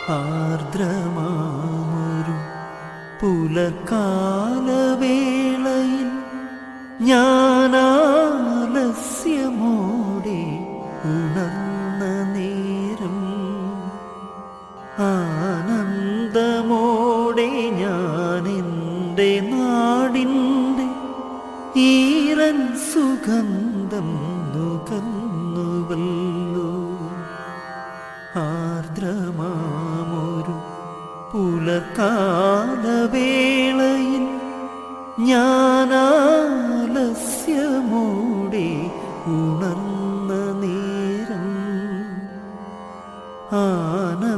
ആർദ്രമാമൊരു പുലർക്കാലവേളയിൽ ഞാനാലസ്യമോടെ ഉണർന്ന നേരം ആനന്ദമോടെ ഞാനെൻ്റെ നാടിൻ്റെ ഈറൻ സുഗന്ധം നുകർന്നുവല്ലോ. ആർദ്രമാമൊരു പുലർക്കാലവേളയിൽ ഞാനാലസ്യമോടെ ഉണർന്ന നേരം ആനന്ദമോടെ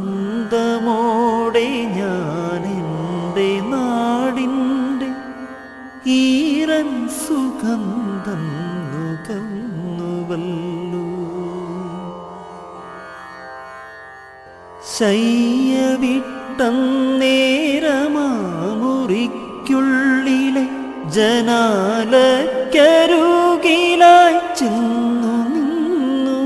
ഞാനെൻ്റെ നാടിൻ്റെ ഈറൻ സുഗന്ധം നുകർന്നുവല്ലോ. ശയ്യവിട്ടന്നേരമാമുറിക്കുള്ളിലെ ജനാലക്കരികിലായി ചെന്നു നിന്നു.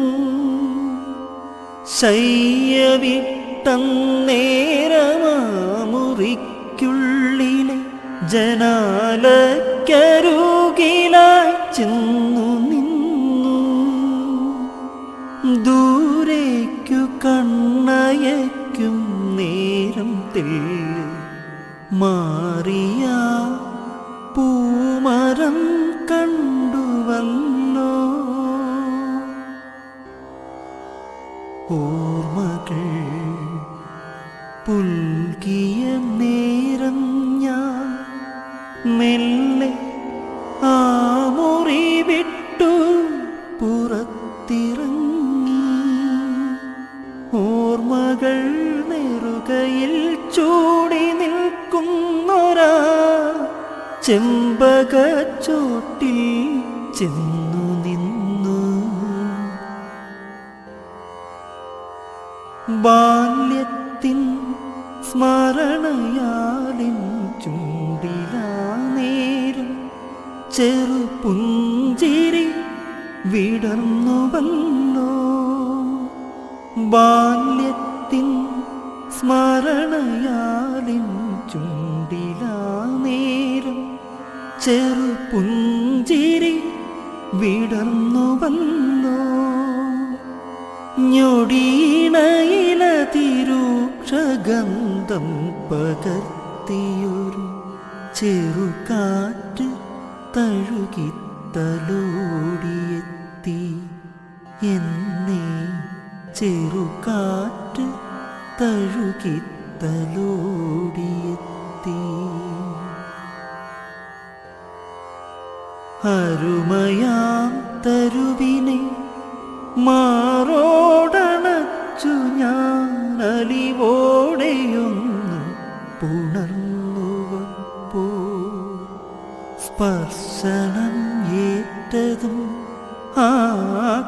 ശയ്യവിട്ടന്നേരമാമുറിക്കുള്ളിലെ ജനാലക്കരികിലായി ചെന്നു നിന്നു. ദൂരേക്കു കണ്ണയയ്ക്കും നേരം തെല്ല് മാറിയ പൂമരം കണ്ടുവല്ലോ. ഓർമ്മകൾ പുൽകിയ നേരം ഞാൻ മെല്ലെ ആ മുറി വിട്ടു പുറത്തിറങ്ങി. ഓർമ്മകൾ നെറുകയിൽ ചൂടി നിൽക്കുന്നൊരാ ചെമ്പകച്ചോട്ടിൽ ചെന്നു നിന്നു. ബാല്യത്തിൻ സ്മരണയാലിൻ ചുണ്ടിലാ നേരം ചെറുപുഞ്ചിരി വിടർന്നുവല്ലോ. ബാല്യത്തിൻ സ്മരണയാലിൻ ചുണ്ടിലാ നേരം ചെറുപുഞ്ചിരി വിടർന്നുവല്ലോ. ഞൊടിയിണയിലതിരൂക്ഷഗന്ധം പകർത്തിയൊരു ചെറുകാറ്റ് തഴുകിത്തലോടിയെത്തി. എന്നെ ചെറുകാറ്റ് തഴുകിത്തലോടിയെത്തി. അരുമയാം തരുവിനെ മാറോടണച്ചു ഞാൻ അലിവോടെയൊന്നു പുണർന്നുവപ്പോ. സ്പർശനം ഏറ്റതും ആ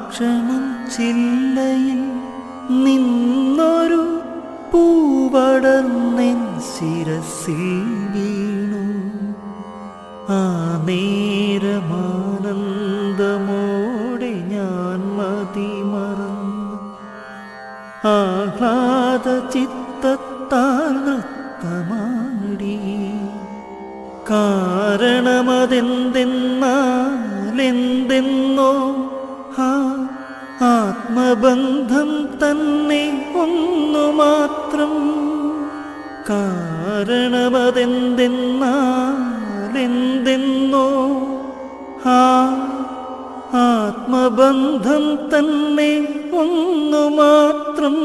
ക്ഷണം ചില്ലയിൽ നിന്നൊരു പൂവടർന്നെൻ ശിരസിൽ വീണു. ആ നേരമാനന്ദമോടെ ഞാൻ മതിമറന്നു ആഹ്ലാദ ചിത്തത്താൽ നൃത്തമാടി. കാരണമതെന്തെന്നോ ആത്മബന്ധം തന്നെ ഒന്നു മാത്രം. കാരണമതെന്തെന്നോ ആത്മബന്ധം തന്നെ ഒന്നു മാത്രം.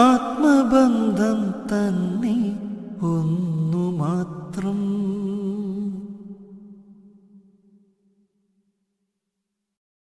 ആത്മബന്ധം തന്നെ ഒന്ന്